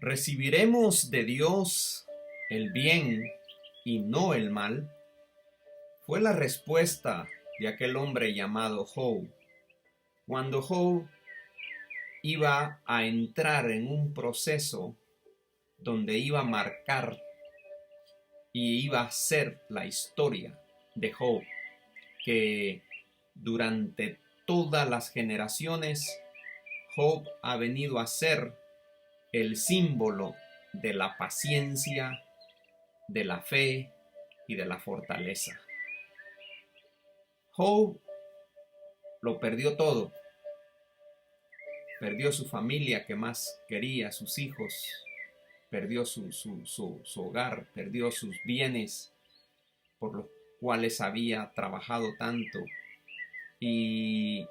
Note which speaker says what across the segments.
Speaker 1: ¿Recibiremos de Dios el bien y no el mal? Fue la respuesta de aquel hombre llamado Job, cuando Job iba a entrar en un proceso donde iba a marcar y iba a ser la historia de Job, que durante todas las generaciones Job ha venido a ser el símbolo de la paciencia, de la fe y de la fortaleza. Job lo perdió todo. Perdió su familia que más quería, sus hijos, perdió su hogar, perdió sus bienes por los cuales había trabajado tanto. Y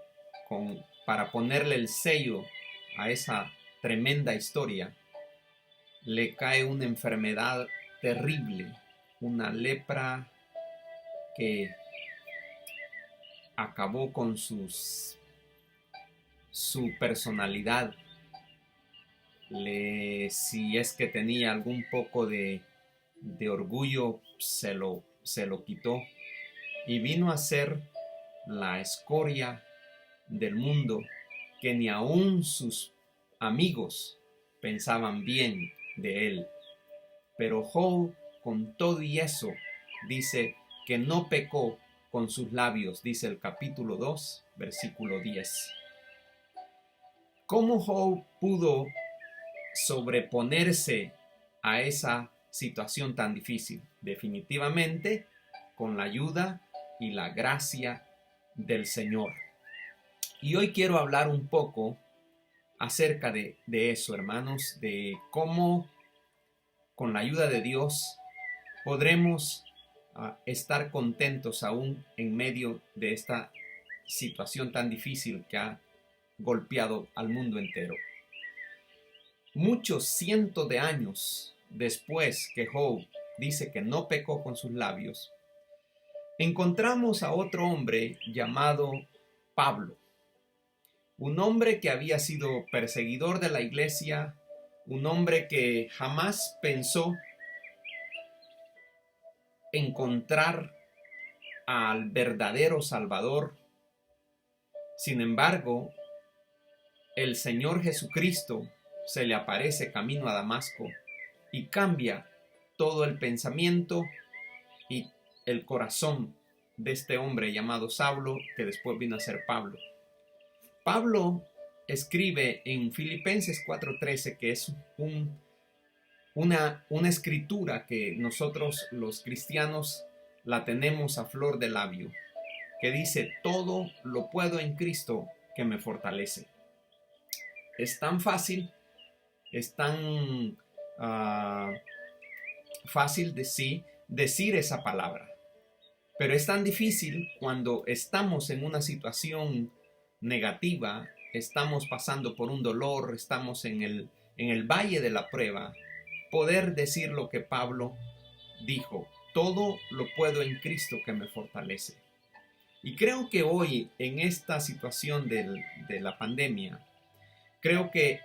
Speaker 1: para ponerle el sello a esa tremenda historia, le cae una enfermedad terrible, una lepra que acabó con su personalidad. Si es que tenía algún poco de orgullo, se lo quitó y vino a ser la escoria del mundo, que ni aun sus amigos pensaban bien de él. Pero Job, con todo y eso, dice que no pecó con sus labios, dice el capítulo 2, versículo 10. ¿Cómo Job pudo sobreponerse a esa situación tan difícil? Definitivamente con la ayuda y la gracia del Señor. Y hoy quiero hablar un poco acerca de eso, hermanos, de cómo con la ayuda de Dios podremos estar contentos aún en medio de esta situación tan difícil que ha golpeado al mundo entero. Muchos cientos de años después que Job dice que no pecó con sus labios, encontramos a otro hombre llamado Pablo, un hombre que había sido perseguidor de la iglesia, un hombre que jamás pensó encontrar al verdadero Salvador. Sin embargo, el Señor Jesucristo se le aparece camino a Damasco y cambia todo el pensamiento y el corazón de este hombre llamado Saulo, que después vino a ser Pablo. Pablo escribe en Filipenses 4:13, que es una escritura que nosotros los cristianos la tenemos a flor de labio, que dice: todo lo puedo en Cristo que me fortalece. Es tan fácil, es tan fácil decir esa palabra, pero es tan difícil cuando estamos en una situación negativa, estamos pasando por un dolor, estamos en el valle de la prueba, poder decir lo que Pablo dijo: todo lo puedo en Cristo que me fortalece. Y creo que hoy, en esta situación de la pandemia, creo que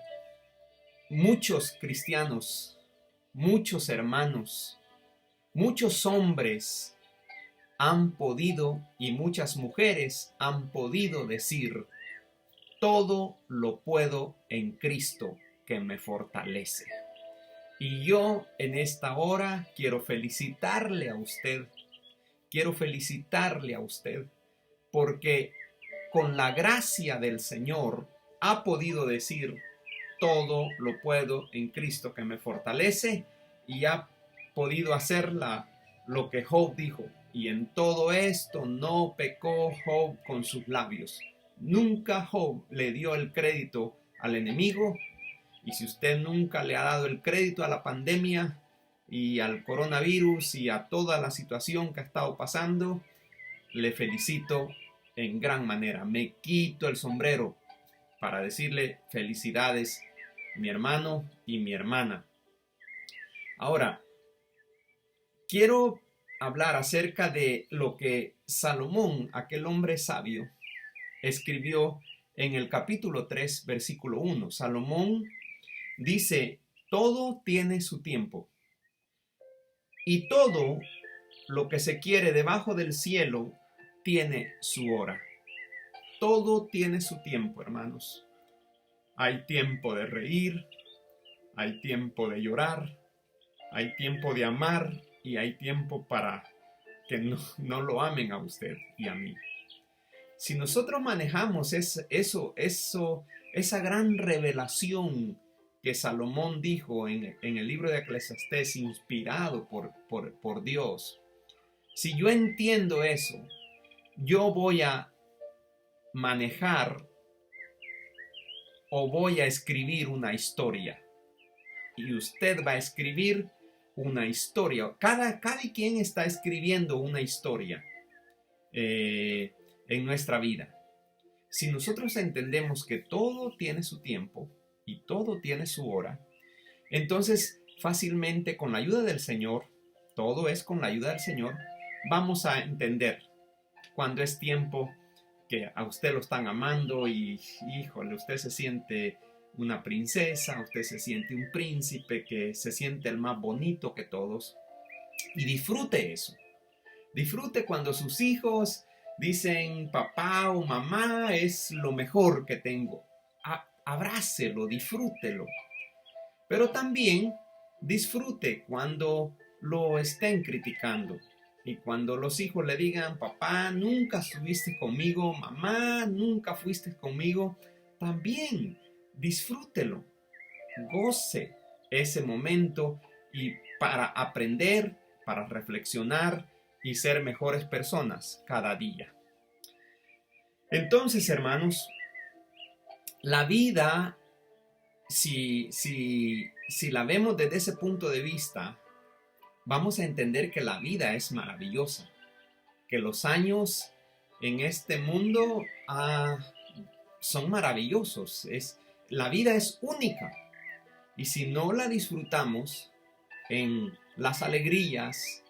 Speaker 1: muchos cristianos, muchos hermanos, muchos hombres han podido, y muchas mujeres han podido decir: todo lo puedo en Cristo que me fortalece. Y yo en esta hora quiero felicitarle a usted, porque con la gracia del Señor ha podido decir: todo lo puedo en Cristo que me fortalece, y ha podido hacer lo que Job dijo. Y en todo esto no pecó Job con sus labios. Nunca Job le dio el crédito al enemigo. Y si usted nunca le ha dado el crédito a la pandemia y al coronavirus y a toda la situación que ha estado pasando, le felicito en gran manera. Me quito el sombrero para decirle felicidades, mi hermano y mi hermana. Ahora, quiero hablar acerca de lo que Salomón, aquel hombre sabio, escribió en el capítulo 3, versículo 1. Salomón dice: todo tiene su tiempo. Y todo lo que se quiere debajo del cielo tiene su hora. Todo tiene su tiempo, hermanos. Hay tiempo de reír, hay tiempo de llorar, hay tiempo de amar y hay tiempo para que no lo amen a usted y a mí. Si nosotros manejamos esa gran revelación que Salomón dijo en el libro de Eclesiastés, inspirado por Dios, si yo entiendo eso, yo voy a manejar o voy a escribir una historia. Y usted va a escribir una historia. Cada quien está escribiendo una historia en nuestra vida. Si nosotros entendemos que todo tiene su tiempo y todo tiene su hora, entonces fácilmente con la ayuda del Señor, todo es con la ayuda del Señor, vamos a entender cuando es tiempo que a usted lo están amando y, híjole, usted se siente una princesa, usted se siente un príncipe, que se siente el más bonito que todos. Y disfrute eso. Disfrute cuando sus hijos dicen papá o mamá es lo mejor que tengo. Abrácelo, disfrútelo. Pero también disfrute cuando lo estén criticando. Y cuando los hijos le digan, papá, nunca estuviste conmigo, mamá, nunca fuiste conmigo, también disfrútelo, goce ese momento y para aprender, para reflexionar y ser mejores personas cada día. Entonces, hermanos, la vida, si la vemos desde ese punto de vista, vamos a entender que la vida es maravillosa, que los años en este mundo son maravillosos. La vida es única y si no la disfrutamos en las alegrías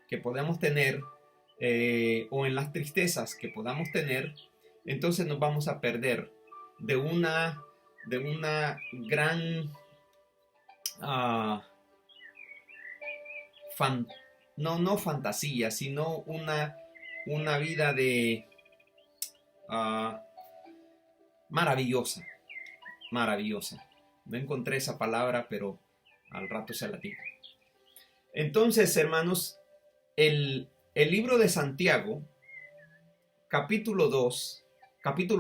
Speaker 1: que podemos tener o en las tristezas que podamos tener, entonces nos vamos a perder de una gran no fantasía, sino una vida de maravillosa. No encontré esa palabra, pero al rato se la digo. Entonces, hermanos, el libro de Santiago, capítulo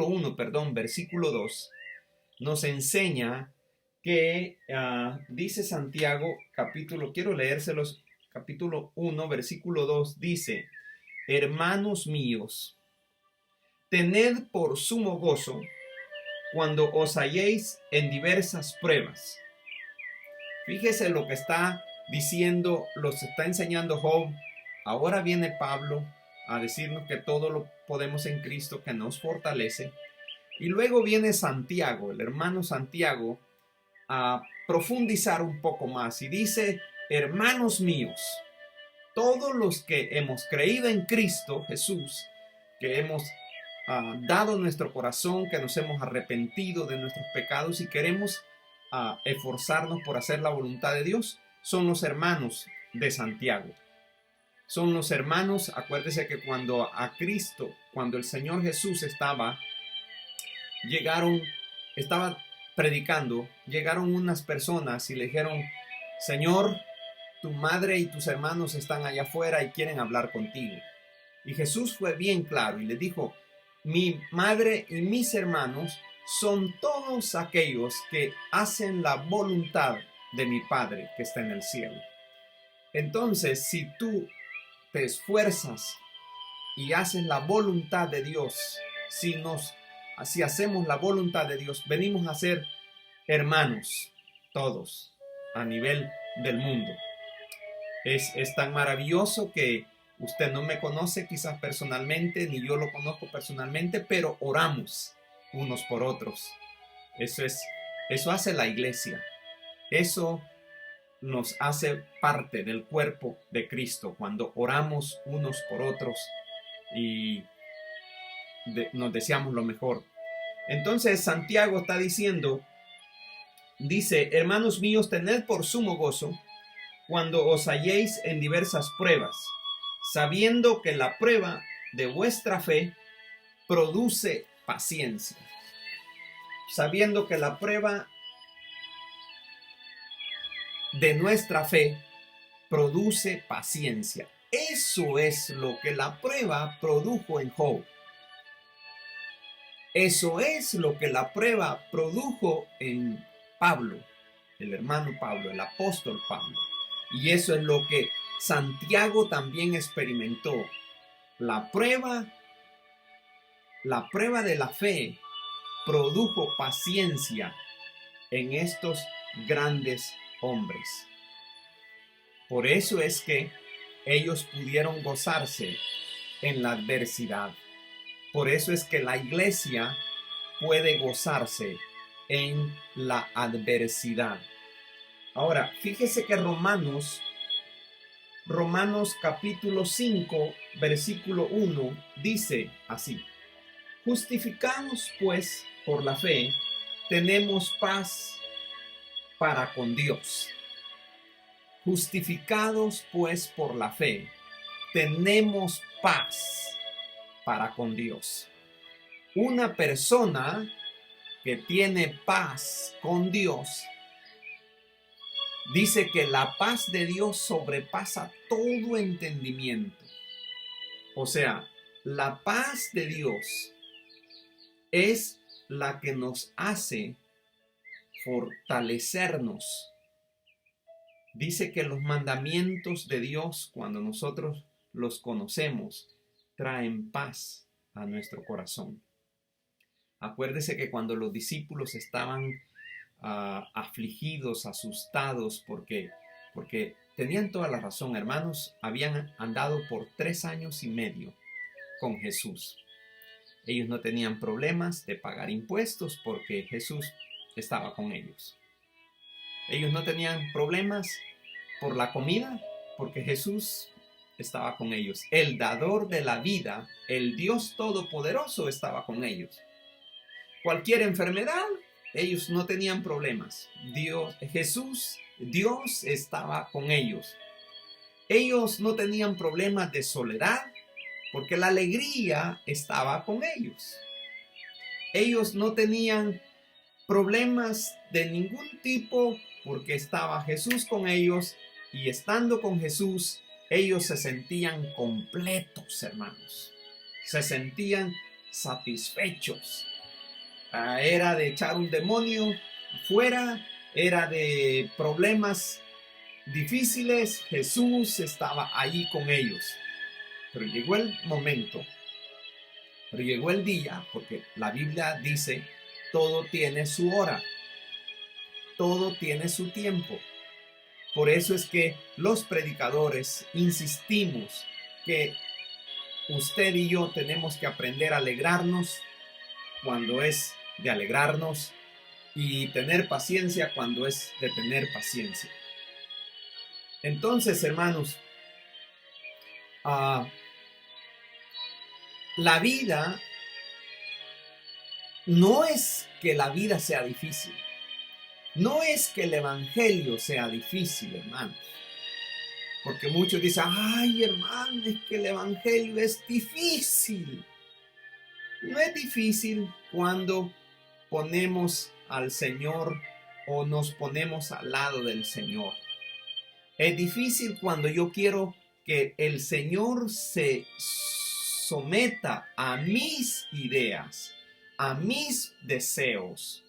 Speaker 1: 1, versículo 2, nos enseña que dice Santiago, quiero leérselos, capítulo 1, versículo 2, dice, hermanos míos, tened por sumo gozo cuando os halléis en diversas pruebas. Fíjese lo que está diciendo, los está enseñando Job. Ahora viene Pablo a decirnos que todo lo podemos en Cristo que nos fortalece. Y luego viene Santiago, el hermano Santiago, a profundizar un poco más y dice, hermanos míos, todos los que hemos creído en Cristo Jesús, que hemos dado nuestro corazón, que nos hemos arrepentido de nuestros pecados y queremos esforzarnos por hacer la voluntad de Dios, son los hermanos de Santiago. Son los hermanos, acuérdese que cuando el Señor Jesús estaba predicando, llegaron unas personas y le dijeron, Señor, tu madre y tus hermanos están allá afuera y quieren hablar contigo. Y Jesús fue bien claro y le dijo, mi madre y mis hermanos son todos aquellos que hacen la voluntad de mi Padre que está en el cielo. Entonces, si tú te esfuerzas y haces la voluntad de Dios, si hacemos la voluntad de Dios, venimos a ser hermanos todos a nivel del mundo. Es tan maravilloso que usted no me conoce quizás personalmente, ni yo lo conozco personalmente, pero oramos unos por otros. Eso hace la iglesia. Eso nos hace parte del cuerpo de Cristo cuando oramos unos por otros y nos deseamos lo mejor. Entonces Santiago está diciendo Dice, hermanos míos, tened por sumo gozo cuando os halléis en diversas pruebas, sabiendo que la prueba de vuestra fe produce paciencia. Sabiendo que la prueba de nuestra fe produce paciencia. Eso es lo que la prueba produjo en Job. Eso es lo que la prueba produjo en Pablo, el hermano Pablo, el apóstol Pablo. Y eso es lo que Santiago también experimentó. La prueba de la fe produjo paciencia en estos grandes hombres. Por eso es que ellos pudieron gozarse en la adversidad. Por eso es que la iglesia puede gozarse en la adversidad. Ahora, fíjese que Romanos capítulo 5, versículo 1 dice así: justificados pues por la fe, tenemos paz para con Dios. Justificados pues por la fe, tenemos paz para con Dios. Una persona que tiene paz con Dios dice que la paz de Dios sobrepasa todo entendimiento. O sea, la paz de Dios es la que nos hace fortalecernos. Dice que los mandamientos de Dios, cuando nosotros los conocemos, traen paz a nuestro corazón. Acuérdese que cuando los discípulos estaban afligidos, asustados, porque tenían toda la razón, hermanos, habían andado por 3 años y medio con Jesús. Ellos no tenían problemas de pagar impuestos porque Jesús estaba con ellos. Ellos no tenían problemas por la comida porque Jesús estaba con ellos. El dador de la vida, el Dios Todopoderoso, estaba con ellos. Cualquier enfermedad, ellos no tenían problemas. Dios estaba con ellos. Ellos no tenían problemas de soledad porque la alegría estaba con ellos. Ellos no tenían problemas de ningún tipo porque estaba Jesús con ellos, y estando con Jesús, ellos se sentían completos, hermanos. Se sentían satisfechos. Era de echar un demonio fuera, era de problemas difíciles, Jesús estaba allí con ellos. Pero llegó el momento, pero llegó el día, porque la Biblia dice, todo tiene su hora, todo tiene su tiempo. Por eso es que los predicadores insistimos que usted y yo tenemos que aprender a alegrarnos cuando es de alegrarnos y tener paciencia cuando es de tener paciencia. Entonces, hermanos, la vida no es que la vida sea difícil. No es que el evangelio sea difícil, hermanos. Porque muchos dicen, ay, hermano, es que el evangelio es difícil. No es difícil cuando ponemos al Señor o nos ponemos al lado del Señor. Es difícil cuando yo quiero que el Señor se someta a mis ideas, a mis deseos.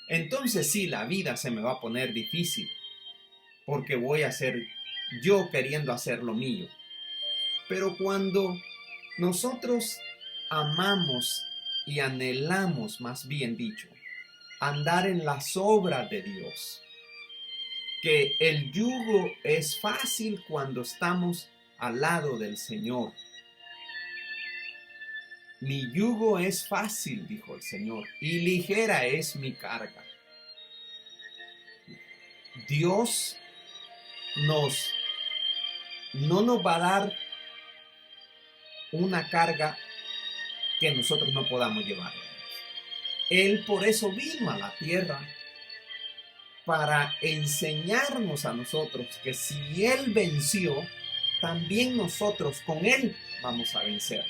Speaker 1: Entonces sí, la vida se me va a poner difícil, porque voy a ser yo queriendo hacer lo mío. Pero cuando nosotros amamos y anhelamos, más bien dicho, andar en las obras de Dios, que el yugo es fácil cuando estamos al lado del Señor. Mi yugo es fácil, dijo el Señor, y ligera es mi carga. Dios no nos va a dar una carga que nosotros no podamos llevar. Él por eso vino a la tierra, para enseñarnos a nosotros que si Él venció, también nosotros con Él vamos a vencer.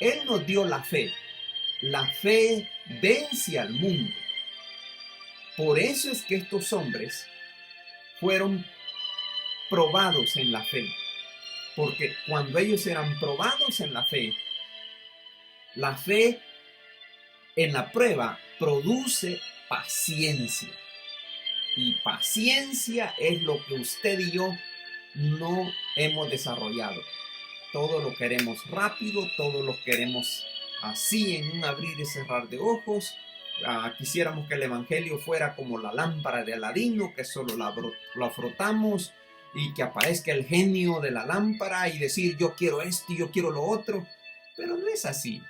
Speaker 1: Él nos dio la fe. La fe vence al mundo. Por eso es que estos hombres fueron probados en la fe. Porque cuando ellos eran probados en la fe en la prueba produce paciencia. Y paciencia es lo que usted y yo no hemos desarrollado. Todo lo queremos rápido, todo lo queremos así en un abrir y cerrar de ojos. Quisiéramos que el evangelio fuera como la lámpara de Aladino, que solo la frotamos y que aparezca el genio de la lámpara y decir yo quiero esto y yo quiero lo otro. Pero no es así.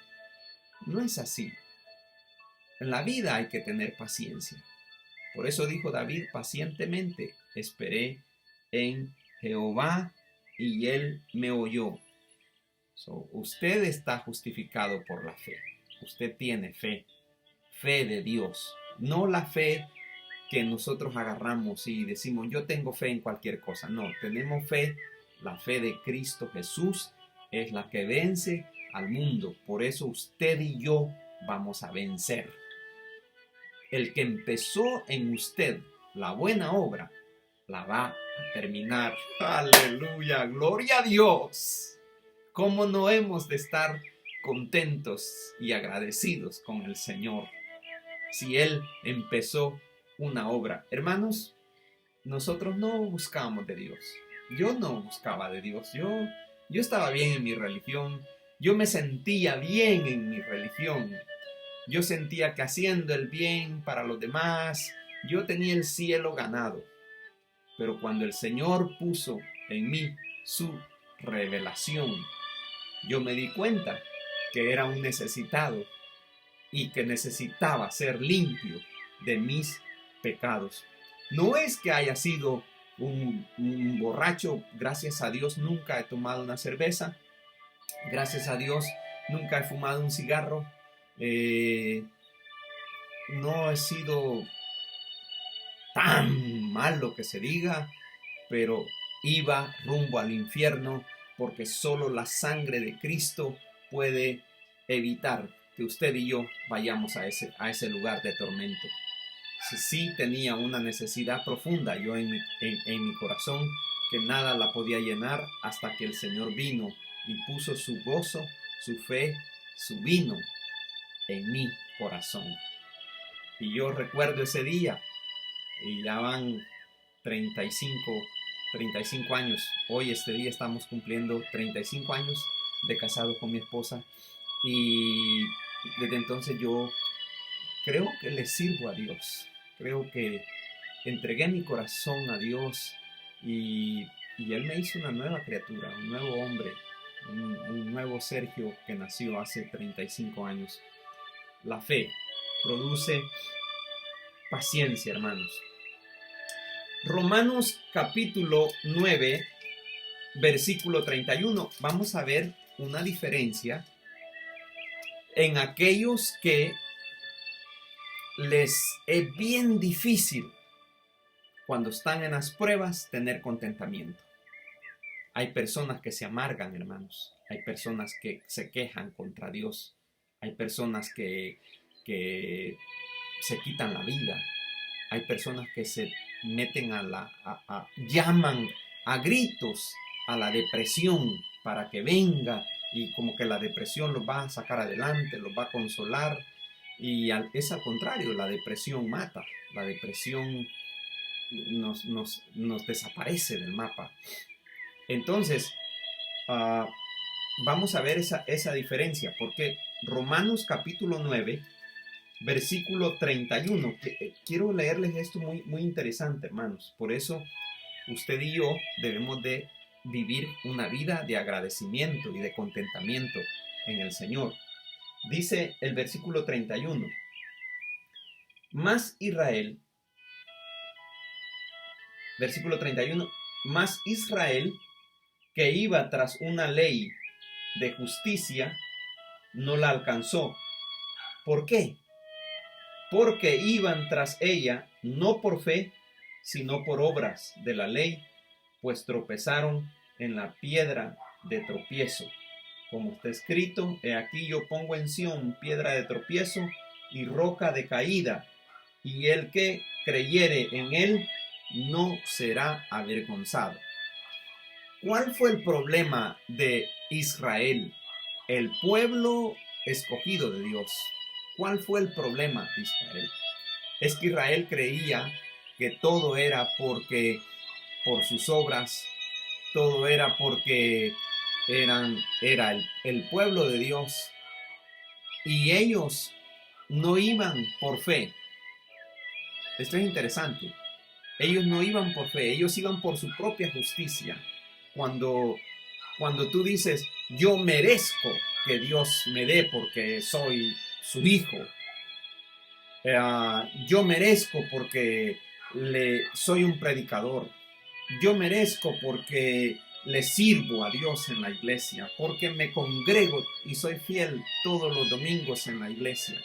Speaker 1: No es así. En la vida hay que tener paciencia. Por eso dijo David, pacientemente esperé en Jehová y Él me oyó. Usted está justificado por la fe. Usted tiene fe. Fe de Dios. No la fe que nosotros agarramos y decimos yo tengo fe en cualquier cosa. No, tenemos fe. La fe de Cristo Jesús es la que vence al mundo. Por eso usted y yo vamos a vencer. El que empezó en usted la buena obra, la va a terminar. Aleluya, gloria a Dios. ¿Cómo no hemos de estar contentos y agradecidos con el Señor si Él empezó una obra? Hermanos, nosotros no buscamos de Dios. Yo no buscaba de Dios. Yo estaba bien en mi religión. Yo me sentía bien en mi religión. Yo sentía que haciendo el bien para los demás, yo tenía el cielo ganado. Pero cuando el Señor puso en mí su revelación, yo me di cuenta que era un necesitado y que necesitaba ser limpio de mis pecados. No es que haya sido un borracho, gracias a Dios nunca he tomado una cerveza, gracias a Dios nunca he fumado un cigarro. No he sido tan malo que se diga, pero iba rumbo al infierno porque solo la sangre de Cristo puede evitar que usted y yo vayamos a ese lugar de tormento. Sí tenía una necesidad profunda yo en mi corazón que nada la podía llenar hasta que el Señor vino y puso su gozo, su fe, su vino en mi corazón. Y yo recuerdo ese día, y ya van 35 años. Hoy este día estamos cumpliendo 35 años de casado con mi esposa. Y desde entonces yo creo que le sirvo a Dios. Creo que entregué mi corazón a Dios y Él me hizo una nueva criatura, un nuevo hombre, un nuevo Sergio que nació hace 35 años. La fe produce paciencia, hermanos. Romanos capítulo 9, versículo 31. Vamos a ver una diferencia en aquellos que les es bien difícil cuando están en las pruebas tener contentamiento. Hay personas que se amargan, hermanos. Hay personas que se quejan contra Dios. Hay personas que se quitan la vida. Hay personas que se meten llaman a gritos a la depresión para que venga y como que la depresión los va a sacar adelante, los va a consolar. Y es al contrario, la depresión mata. La depresión nos desaparece del mapa. Entonces, vamos a ver esa diferencia, porque Romanos capítulo 9, versículo 31, quiero leerles esto muy, muy interesante, hermanos. Por eso, usted y yo debemos de vivir una vida de agradecimiento y de contentamiento en el Señor. Dice el versículo 31, más Israel, versículo 31, más Israel que iba tras una ley de justicia, no la alcanzó. ¿Por qué? Porque iban tras ella no por fe, sino por obras de la ley, pues tropezaron en la piedra de tropiezo. Como está escrito, he aquí yo pongo en Sión piedra de tropiezo y roca de caída, y el que creyere en él no será avergonzado. ¿Cuál fue el problema de Israel? El pueblo escogido de Dios. ¿Cuál fue el problema de Israel? Es que Israel creía que todo era porque por sus obras, todo era porque era el pueblo de Dios, y ellos no iban por fe. Esto es interesante. Ellos no iban por fe, ellos iban por su propia justicia. Cuando tú dices, yo merezco que Dios me dé porque soy su hijo, yo merezco porque soy un predicador, yo merezco porque le sirvo a Dios en la iglesia, porque me congrego y soy fiel todos los domingos en la iglesia,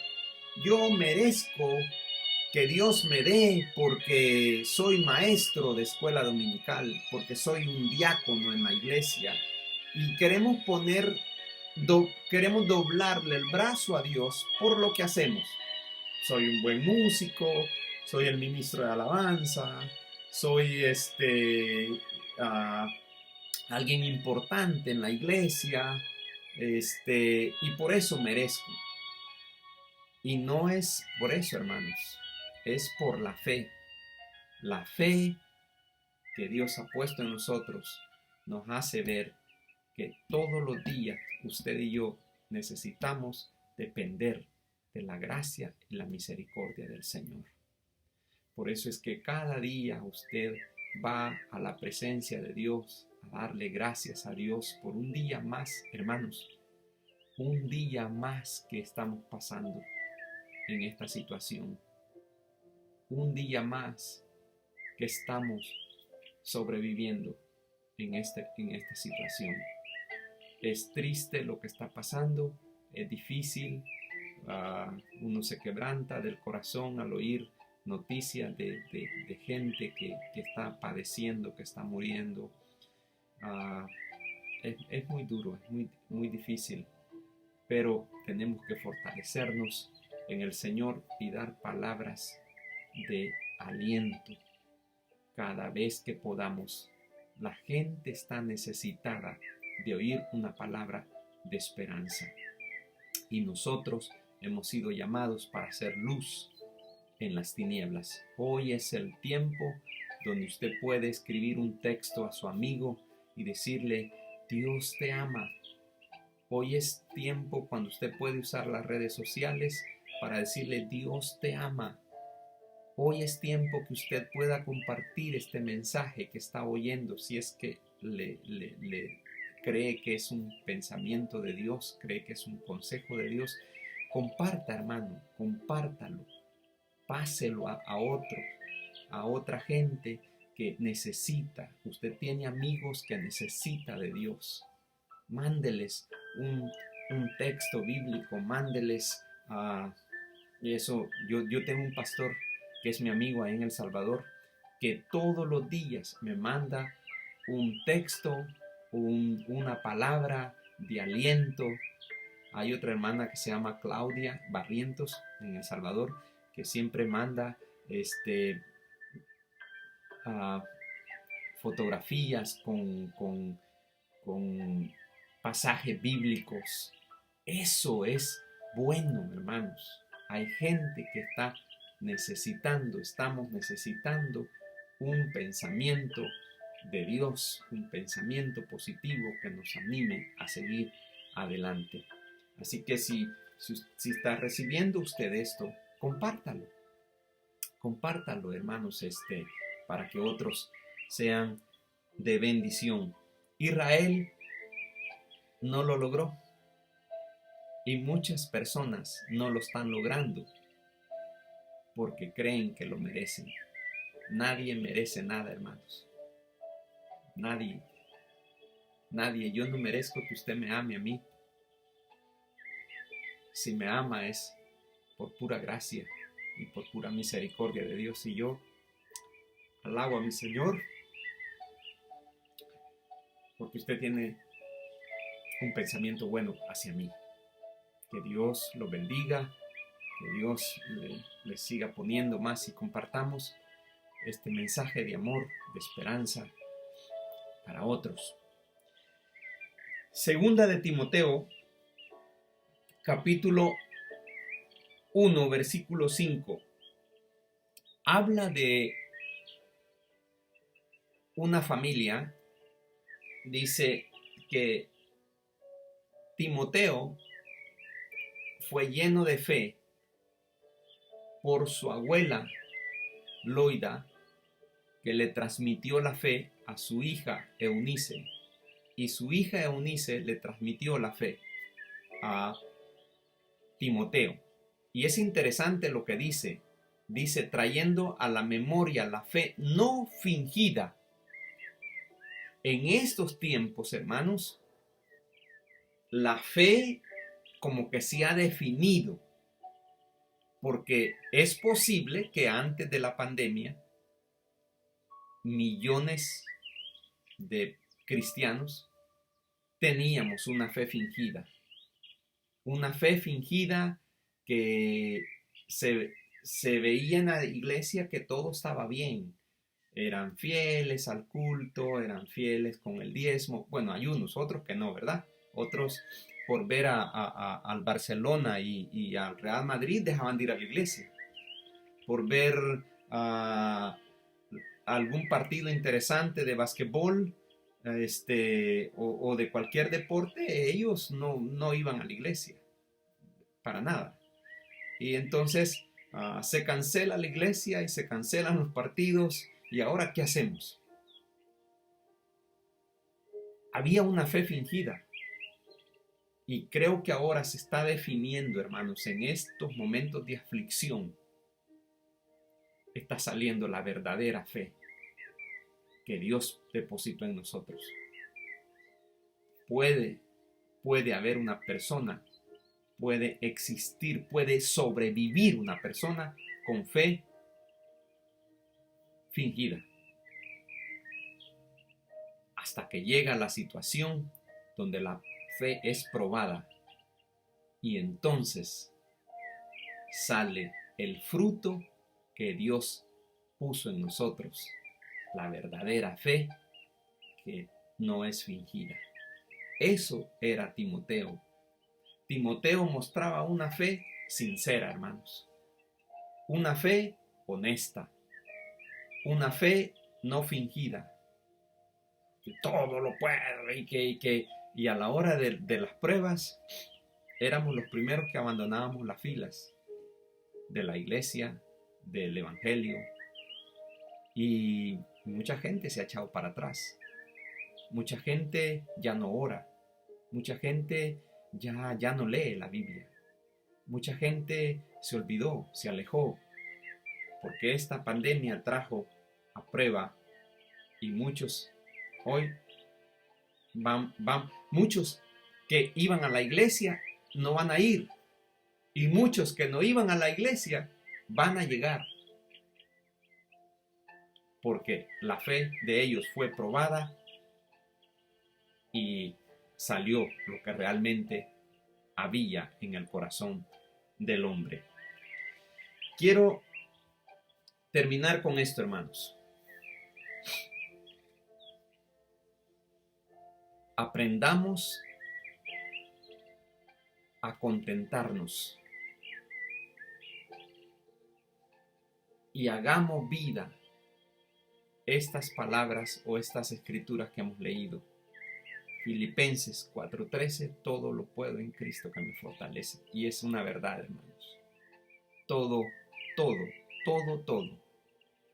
Speaker 1: yo merezco que Dios me dé porque soy maestro de escuela dominical, porque soy un diácono en la iglesia, y queremos queremos doblarle el brazo a Dios por lo que hacemos. Soy un buen músico, soy el ministro de alabanza, soy alguien importante en la iglesia, y por eso merezco. Y no es por eso, hermanos, es por la fe. La fe que Dios ha puesto en nosotros nos hace ver que todos los días usted y yo necesitamos depender de la gracia y la misericordia del Señor. Por eso es que cada día usted va a la presencia de Dios a darle gracias a Dios por un día más, hermanos, un día más que estamos pasando en esta situación, un día más que estamos sobreviviendo en esta situación. Es triste lo que está pasando, es difícil, uno se quebranta del corazón al oír noticias de gente que está padeciendo, que está muriendo. Es muy duro, es muy difícil, pero tenemos que fortalecernos en el Señor y dar palabras de aliento cada vez que podamos. La gente está necesitada de oír una palabra de esperanza, y nosotros hemos sido llamados para hacer luz en las tinieblas. Hoy es el tiempo donde usted puede escribir un texto a su amigo y decirle, Dios te ama. Hoy es tiempo cuando usted puede usar las redes sociales para decirle, Dios te ama. Hoy es tiempo que usted pueda compartir este mensaje que está oyendo, si es que le cree que es un pensamiento de Dios, cree que es un consejo de Dios. Comparta, hermano, compártalo, páselo a otra gente que necesita. Usted tiene amigos que necesita de Dios. Mándeles un texto bíblico, mándeles eso. Yo tengo un pastor que es mi amigo ahí en El Salvador, que todos los días me manda un texto, una palabra de aliento. Hay otra hermana que se llama Claudia Barrientos en El Salvador, que siempre manda fotografías con pasajes bíblicos. Eso es bueno, hermanos. Hay gente que estamos necesitando un pensamiento de Dios, un pensamiento positivo que nos anime a seguir adelante. Así que si está recibiendo usted esto, compártalo, hermanos, para que otros sean de bendición. Israel no lo logró, y muchas personas no lo están logrando porque creen que lo merecen. Nadie merece nada, hermanos. Nadie. Yo no merezco que usted me ame a mí. Si me ama es por pura gracia y por pura misericordia de Dios. Y yo alabo a mi Señor porque usted tiene un pensamiento bueno hacia mí. Que Dios lo bendiga, que Dios le siga poniendo más y compartamos este mensaje de amor, de esperanza para otros. Segunda de Timoteo, capítulo 1, versículo 5. Habla de una familia. Dice que Timoteo fue lleno de fe por su abuela Loida, que le transmitió la fe a su hija Eunice, y su hija Eunice le transmitió la fe a Timoteo. Y es interesante lo que dice. Dice, trayendo a la memoria la fe no fingida. En estos tiempos, hermanos, la fe como que se ha definido, porque es posible que antes de la pandemia millones de cristianos teníamos una fe fingida que se veía en la iglesia que todo estaba bien. Eran fieles al culto, eran fieles con el diezmo. Bueno, hay unos, otros que no, ¿verdad? Otros por ver al Barcelona y al Real Madrid dejaban de ir a la iglesia. Por ver algún partido interesante de basquetbol o de cualquier deporte, ellos no iban a la iglesia, para nada. Y entonces se cancela la iglesia y se cancelan los partidos. ¿Y ahora qué hacemos? Había una fe fingida. Y creo que ahora se está definiendo, hermanos, en estos momentos de aflicción, está saliendo la verdadera fe que Dios depositó en nosotros. Puede haber una persona, puede existir, puede sobrevivir una persona con fe fingida. Hasta que llega la situación donde la fe es probada y entonces sale el fruto que Dios puso en nosotros, la verdadera fe que no es fingida. Eso era Timoteo. Timoteo mostraba una fe sincera, hermanos, una fe honesta, una fe no fingida, que todo lo puedo y a la hora de las pruebas éramos los primeros que abandonábamos las filas de la iglesia, del evangelio, y mucha gente se ha echado para atrás. Mucha gente ya no ora, mucha gente ya no lee la Biblia, mucha gente se olvidó, se alejó, porque esta pandemia trajo a prueba y muchos hoy muchos que iban a la iglesia no van a ir, y muchos que no iban a la iglesia van a llegar, porque la fe de ellos fue probada y salió lo que realmente había en el corazón del hombre. Quiero terminar con esto, hermanos. Aprendamos a contentarnos y hagamos vida estas palabras o estas escrituras que hemos leído. Filipenses 4:13, todo lo puedo en Cristo que me fortalece. Y es una verdad, hermanos. Todo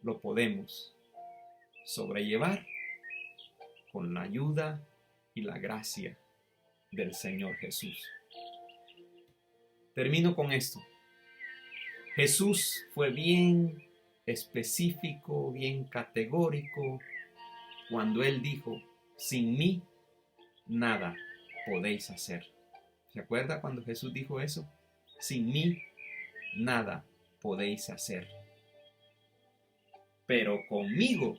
Speaker 1: lo podemos sobrellevar con la ayuda y la gracia del Señor Jesús. Termino con esto. Jesús fue bien específico, bien categórico cuando Él dijo, sin mí nada podéis hacer. ¿Se acuerda cuando Jesús dijo eso? Sin mí nada podéis hacer. Pero conmigo,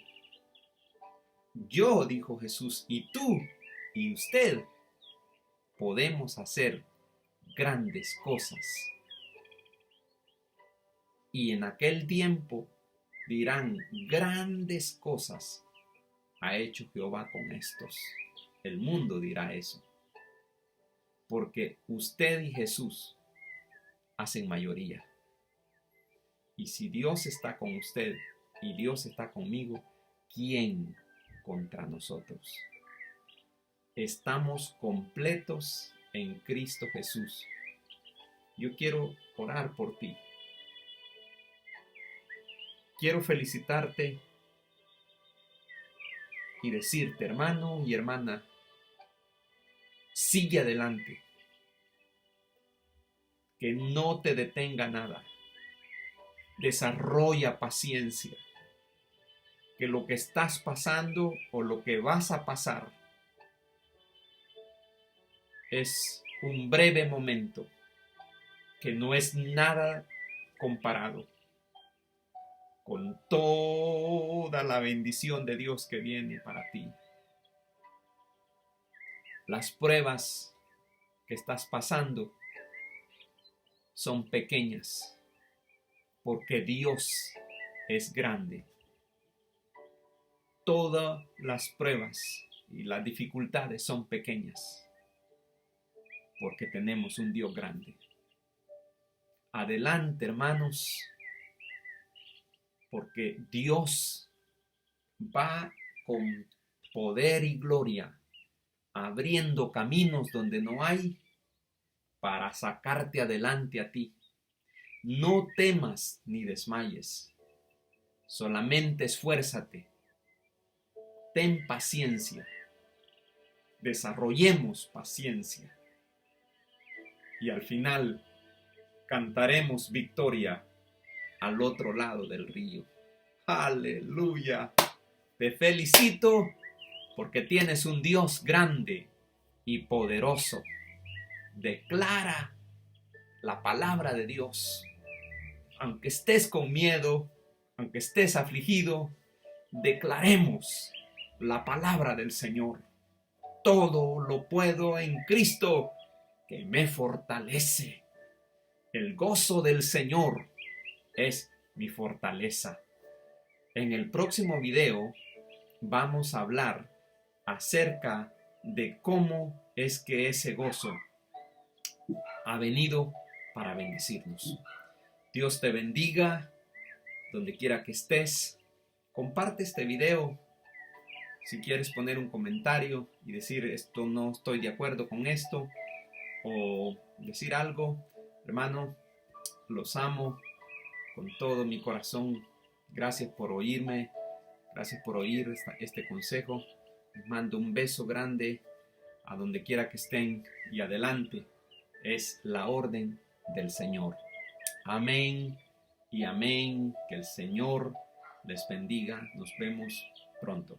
Speaker 1: yo, dijo Jesús, y tú y usted, podemos hacer grandes cosas. Y en aquel tiempo dirán, grandes cosas ha hecho Jehová con estos. El mundo dirá eso. Porque usted y Jesús hacen mayoría. Y si Dios está con usted y Dios está conmigo, ¿quién contra nosotros? Estamos completos en Cristo Jesús. Yo quiero orar por ti. Quiero felicitarte y decirte, hermano y hermana, sigue adelante. Que no te detenga nada. Desarrolla paciencia. Que lo que estás pasando o lo que vas a pasar es un breve momento, que no es nada comparado con toda la bendición de Dios que viene para ti. Las pruebas que estás pasando son pequeñas, porque Dios es grande. Todas las pruebas y las dificultades son pequeñas, porque tenemos un Dios grande. Adelante, hermanos, porque Dios va con poder y gloria, abriendo caminos donde no hay, para sacarte adelante a ti. No temas ni desmayes, solamente esfuérzate, ten paciencia, desarrollemos paciencia y al final cantaremos victoria al otro lado del río. ¡Aleluya! Te felicito porque tienes un Dios grande y poderoso. Declara la palabra de Dios. Aunque estés con miedo, aunque estés afligido, declaremos la palabra del Señor. Todo lo puedo en Cristo que me fortalece. El gozo del Señor es mi fortaleza. En el próximo video vamos a hablar acerca de cómo es que ese gozo ha venido para bendecirnos. Dios te bendiga donde quiera que estés. Comparte este video. Si quieres poner un comentario y decir esto no estoy de acuerdo con esto, o decir algo, hermano, los amo con todo mi corazón. Gracias por oírme, gracias por oír este consejo. Les mando un beso grande a donde quiera que estén y adelante. Es la orden del Señor. Amén y amén. Que el Señor les bendiga. Nos vemos pronto.